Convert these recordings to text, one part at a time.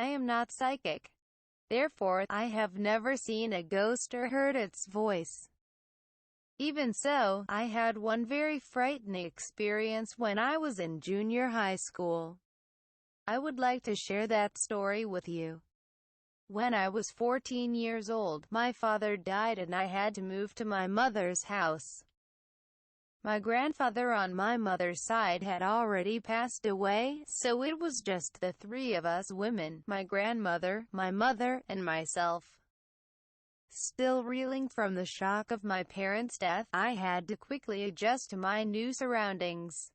am not psychic. Therefore, I have never seen a ghost or heard its voice. Even so, I had one very frightening experience when I was in junior high school. I would like to share that story with you. When I was 14 years old, my father died and I had to move to my mother's house. My grandfather on my mother's side had already passed away, so it was just the three of us women, my grandmother, my mother, and myself. Still reeling from the shock of my parents' death, I had to quickly adjust to my new surroundings.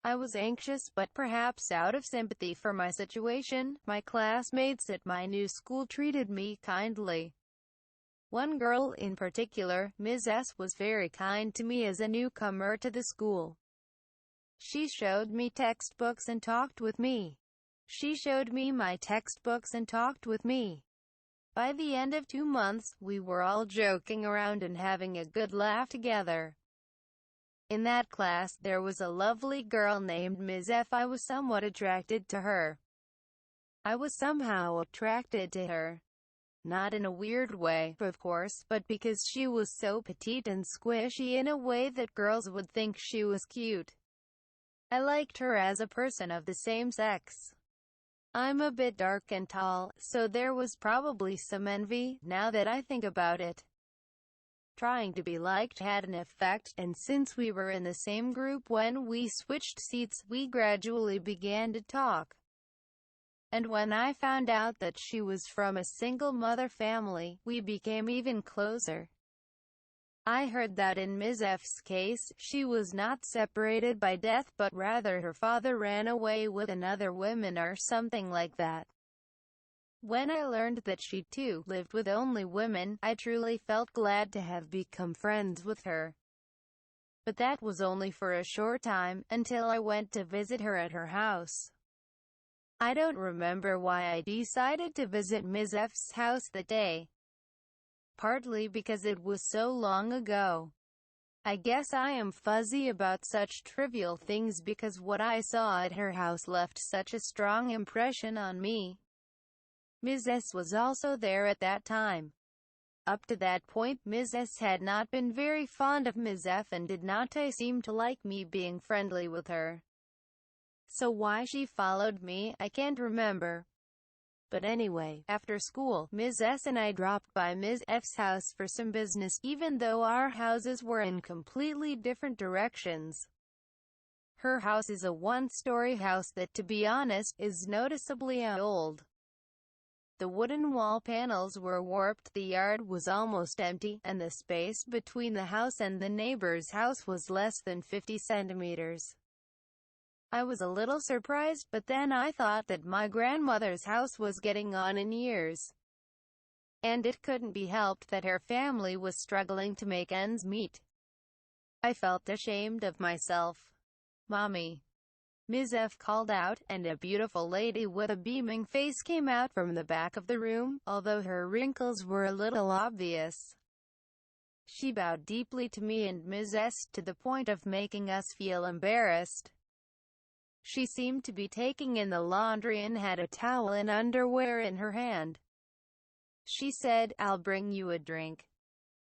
I was anxious, but perhaps out of sympathy for my situation, my classmates at my new school treated me kindly. One girl in particular, Ms. S, was very kind to me as a newcomer to the school. She showed me textbooks and talked with me. She showed me my textbooks and talked with me. By the end of 2 months, we were all joking around and having a good laugh together. In that class, there was a lovely girl named Ms. F. I was somewhat attracted to her. I was somehow attracted to her. Not in a weird way, of course, but because she was so petite and squishy in a way that girls would think she was cute. I liked her as a person of the same sex. I'm a bit dark and tall, so there was probably some envy, now that I think about it. Trying to be liked had an effect, and since we were in the same group when we switched seats, we gradually began to talk. And when I found out that she was from a single-mother family, we became even closer. I heard that in Ms. F's case, she was not separated by death but rather her father ran away with another woman or something like that. When I learned that she too lived with only women, I truly felt glad to have become friends with her. But that was only for a short time, until I went to visit her at her house. I don't remember why I decided to visit Ms. F's house that day. Partly because it was so long ago. I guess I am fuzzy about such trivial things because what I saw at her house left such a strong impression on me. Ms. S was also there at that time. Up to that point, Ms. S had not been very fond of Ms. F and did not seem to like me being friendly with her. So why she followed me, I can't remember. But anyway, after school, Ms. S and I dropped by Ms. F's house for some business, even though our houses were in completely different directions. Her house is a one-story house that, to be honest, is noticeably old. The wooden wall panels were warped, the yard was almost empty, and the space between the house and the neighbor's house was less than 50 centimeters. I was a little surprised, but then I thought that my grandmother's house was getting on in years. And it couldn't be helped that her family was struggling to make ends meet. I felt ashamed of myself. "Mommy," Ms. F called out, and a beautiful lady with a beaming face came out from the back of the room, although her wrinkles were a little obvious. She bowed deeply to me and Ms. S to the point of making us feel embarrassed. She seemed to be taking in the laundry and had a towel and underwear in her hand. She said, "I'll bring you a drink."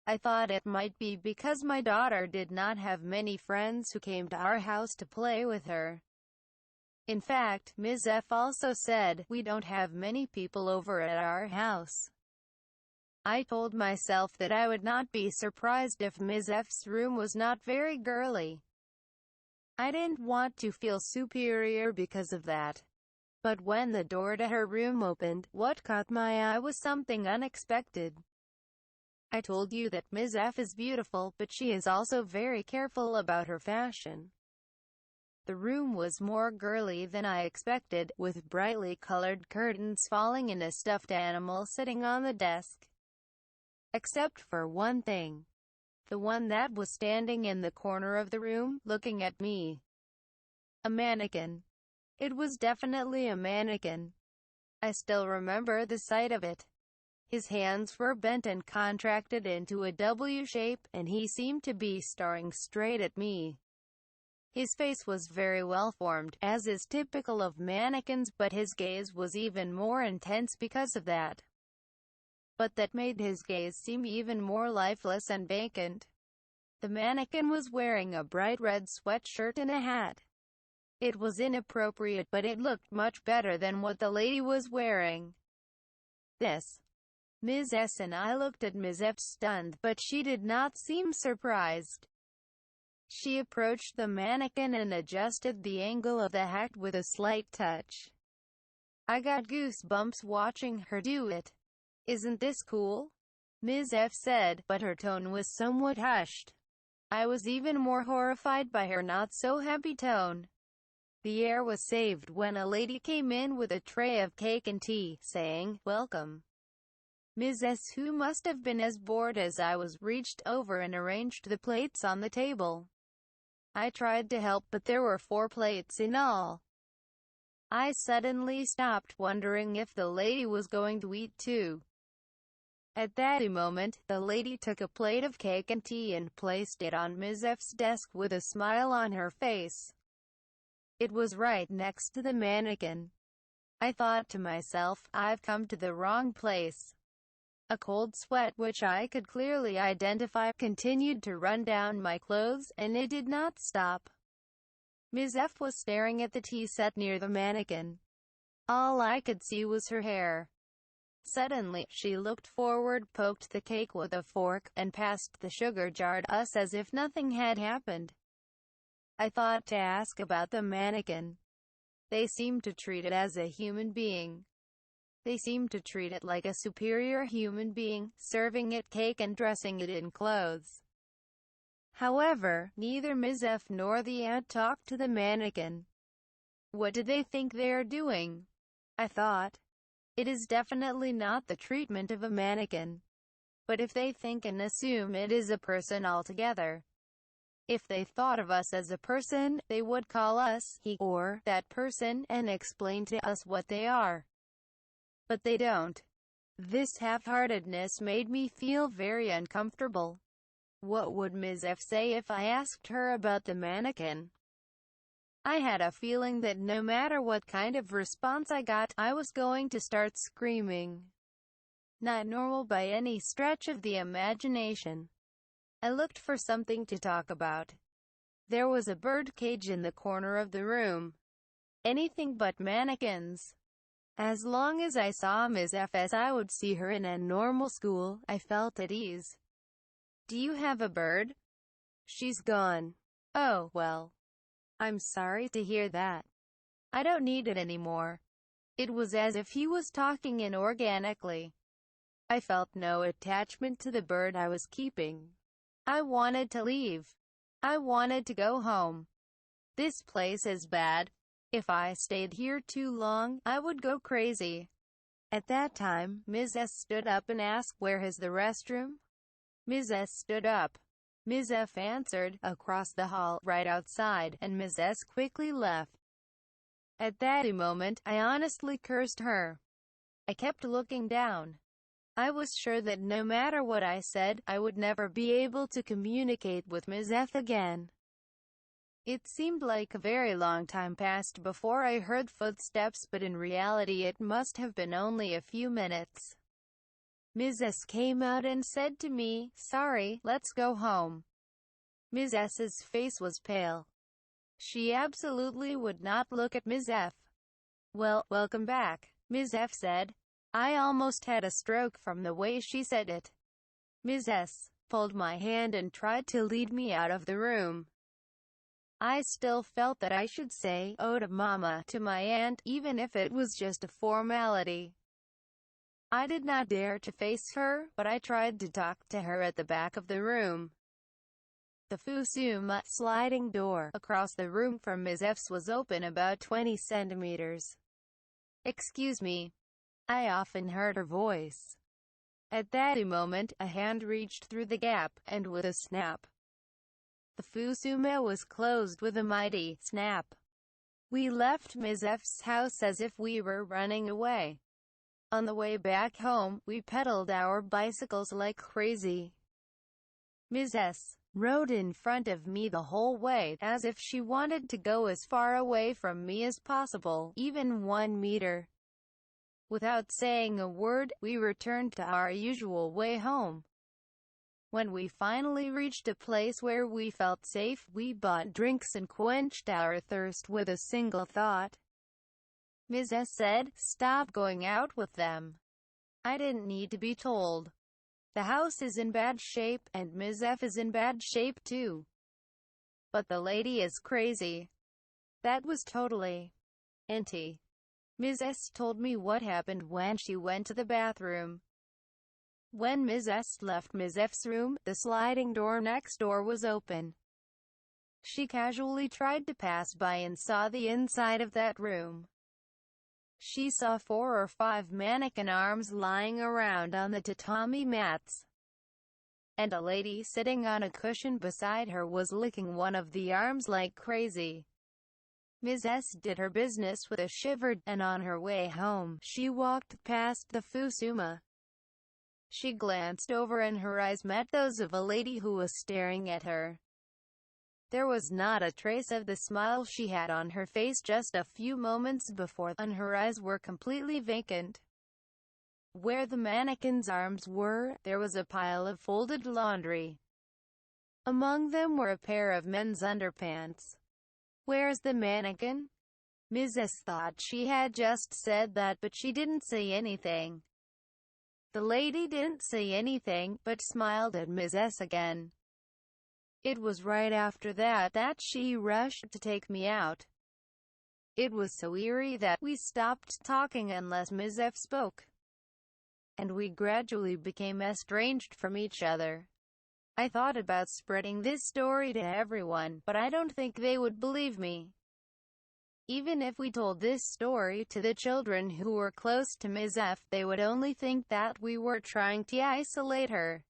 I thought it might be because my daughter did not have many friends who came to our house to play with her. In fact, Ms. F also said, "We don't have many people over at our house." I told myself that I would not be surprised if Ms. F's room was not very girly. I didn't want to feel superior because of that. But when the door to her room opened, what caught my eye was something unexpected. I told you that Ms. F is beautiful, but she is also very careful about her fashion. The room was more girly than I expected, with brightly colored curtains falling and a stuffed animal sitting on the desk. Except for one thing. The one that was standing in the corner of the room, looking at me. A mannequin. It was definitely a mannequin. I still remember the sight of it. His hands were bent and contracted into a W shape, and he seemed to be staring straight at me. His face was very well formed, as is typical of mannequins, but his gaze was even more intense because of that. But that made his gaze seem even more lifeless and vacant. The mannequin was wearing a bright red sweatshirt and a hat. It was inappropriate, but it looked much better than what the lady was wearing. This. Ms. S and I looked at Ms. F stunned, but she did not seem surprised. She approached the mannequin and adjusted the angle of the hat with a slight touch. I got goosebumps watching her do it. "Isn't this cool?" Ms. F said, but her tone was somewhat hushed. I was even more horrified by her not-so-happy tone. The air was saved when a lady came in with a tray of cake and tea, saying, "Welcome." Ms. S, who must have been as bored as I was, reached over and arranged the plates on the table. I tried to help, but there were 4 plates in all. I suddenly stopped, wondering if the lady was going to eat too. At that moment, the lady took a plate of cake and tea and placed it on Ms. F's desk with a smile on her face. It was right next to the mannequin. I thought to myself, I've come to the wrong place. A cold sweat, which I could clearly identify, continued to run down my clothes, and it did not stop. Ms. F was staring at the tea set near the mannequin. All I could see was her hair. Suddenly, she looked forward, poked the cake with a fork, and passed the sugar jar to us as if nothing had happened. I thought to ask about the mannequin. They seemed to treat it as a human being. They seemed to treat it like a superior human being, serving it cake and dressing it in clothes. However, neither Ms. F nor the aunt talked to the mannequin. What do they think they are doing? I thought. It is definitely not the treatment of a mannequin. But if they think and assume it is a person altogether. If they thought of us as a person, they would call us he or that person and explain to us what they are. But they don't. This half-heartedness made me feel very uncomfortable. What would Ms. F say if I asked her about the mannequin? I had a feeling that no matter what kind of response I got, I was going to start screaming. Not normal by any stretch of the imagination. I looked for something to talk about. There was a bird cage in the corner of the room. Anything but mannequins. As long as I saw Ms. F as I would see her in a normal school, I felt at ease. "Do you have a bird?" "She's gone." "Oh, well. I'm sorry to hear that. I don't need it anymore." It was as if he was talking inorganically. I felt no attachment to the bird I was keeping. I wanted to leave. I wanted to go home. This place is bad. If I stayed here too long, I would go crazy. At that time, Ms. S stood up and asked, "Where is the restroom?" Ms. S stood up. Ms. F answered, "Across the hall, right outside," and Ms. S quickly left. At that moment, I honestly cursed her. I kept looking down. I was sure that no matter what I said, I would never be able to communicate with Ms. F again. It seemed like a very long time passed before I heard footsteps, but in reality it must have been only a few minutes. Ms. S came out and said to me, "Sorry, let's go home." Ms. S's face was pale. She absolutely would not look at Ms. F. "Well, welcome back," Ms. F said. I almost had a stroke from the way she said it. Ms. S pulled my hand and tried to lead me out of the room. I still felt that I should say, "Oh to Mama," to my aunt, even if it was just a formality. I did not dare to face her, but I tried to talk to her at the back of the room. The Fusuma sliding door across the room from Ms. F's was open about 20 centimeters. "Excuse me." I often heard her voice. At that moment, a hand reached through the gap, and with a snap, the Fusuma was closed with a mighty snap. We left Ms. F's house as if we were running away. On the way back home, we pedaled our bicycles like crazy. Ms. S rode in front of me the whole way, as if she wanted to go as far away from me as possible, even 1 meter. Without saying a word, we returned to our usual way home. When we finally reached a place where we felt safe, we bought drinks and quenched our thirst with a single thought. Ms. S said, "Stop going out with them." I didn't need to be told. The house is in bad shape, and Ms. F is in bad shape too. But the lady is crazy. That was totally anti. Ms. S told me what happened when she went to the bathroom. When Ms. S left Ms. F's room, the sliding door next door was open. She casually tried to pass by and saw the inside of that room. She saw 4 or 5 mannequin arms lying around on the tatami mats. And a lady sitting on a cushion beside her was licking one of the arms like crazy. Ms. S did her business with a shiver, and on her way home, she walked past the Fusuma. She glanced over and her eyes met those of a lady who was staring at her. There was not a trace of the smile she had on her face just a few moments before, and her eyes were completely vacant. Where the mannequin's arms were, there was a pile of folded laundry. Among them were a pair of men's underpants. "Where's the mannequin?" Ms. S thought she had just said that, but she didn't say anything. The lady didn't say anything, but smiled at Ms. S again. It was right after that she rushed to take me out. It was so eerie that we stopped talking unless Ms. F spoke. And we gradually became estranged from each other. I thought about spreading this story to everyone, but I don't think they would believe me. Even if we told this story to the children who were close to Ms. F, they would only think that we were trying to isolate her.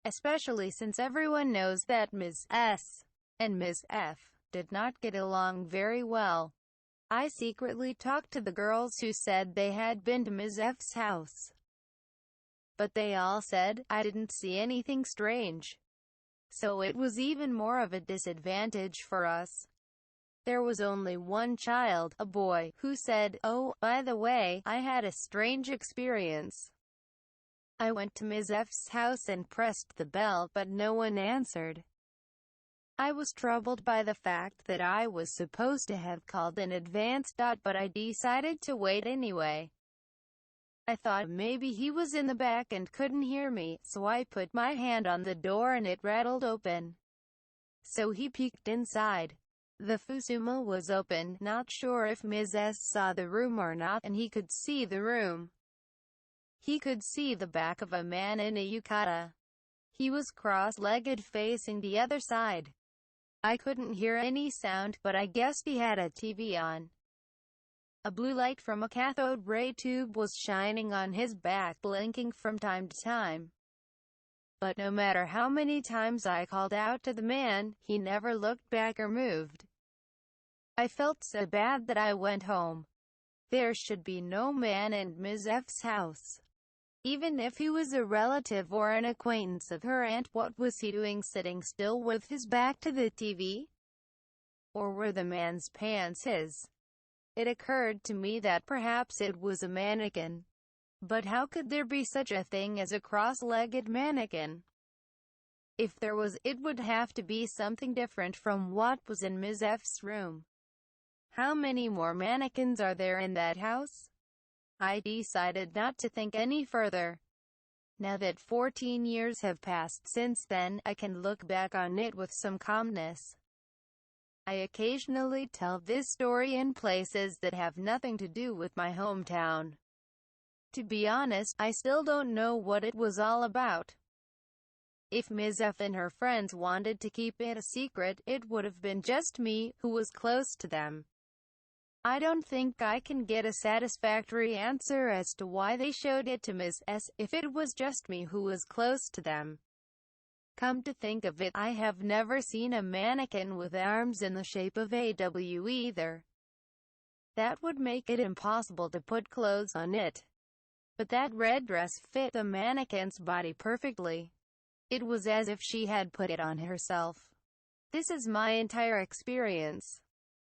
Especially since everyone knows that Ms. S and Ms. F did not get along very well. I secretly talked to the girls who said they had been to Ms. F's house. But they all said, I didn't see anything strange. So it was even more of a disadvantage for us. There was only one child, a boy, who said, "Oh, by the way, I had a strange experience. I went to Ms. F's house and pressed the bell, but no one answered." I was troubled by the fact that I was supposed to have called in advance, but I decided to wait anyway. I thought maybe he was in the back and couldn't hear me, so I put my hand on the door and it rattled open. So he peeked inside. The Fusuma was open, not sure if Ms. S saw the room or not, and he could see the room. He could see the back of a man in a yukata. He was cross-legged facing the other side. I couldn't hear any sound, but I guessed he had a TV on. A blue light from a cathode ray tube was shining on his back, blinking from time to time. But no matter how many times I called out to the man, he never looked back or moved. I felt so bad that I went home. There should be no man in Ms. F's house. Even if he was a relative or an acquaintance of her aunt, what was he doing sitting still with his back to the TV? Or were the man's pants his? It occurred to me that perhaps it was a mannequin. But how could there be such a thing as a cross-legged mannequin? If there was, it would have to be something different from what was in Ms. F's room. How many more mannequins are there in that house? I decided not to think any further. Now that 14 years have passed since then, I can look back on it with some calmness. I occasionally tell this story in places that have nothing to do with my hometown. To be honest, I still don't know what it was all about. If Ms. F and her friends wanted to keep it a secret, it would have been just me, who was close to them. I don't think I can get a satisfactory answer as to why they showed it to Ms. S, if it was just me who was close to them. Come to think of it, I have never seen a mannequin with arms in the shape of a W either. That would make it impossible to put clothes on it. But that red dress fit the mannequin's body perfectly. It was as if she had put it on herself. This is my entire experience.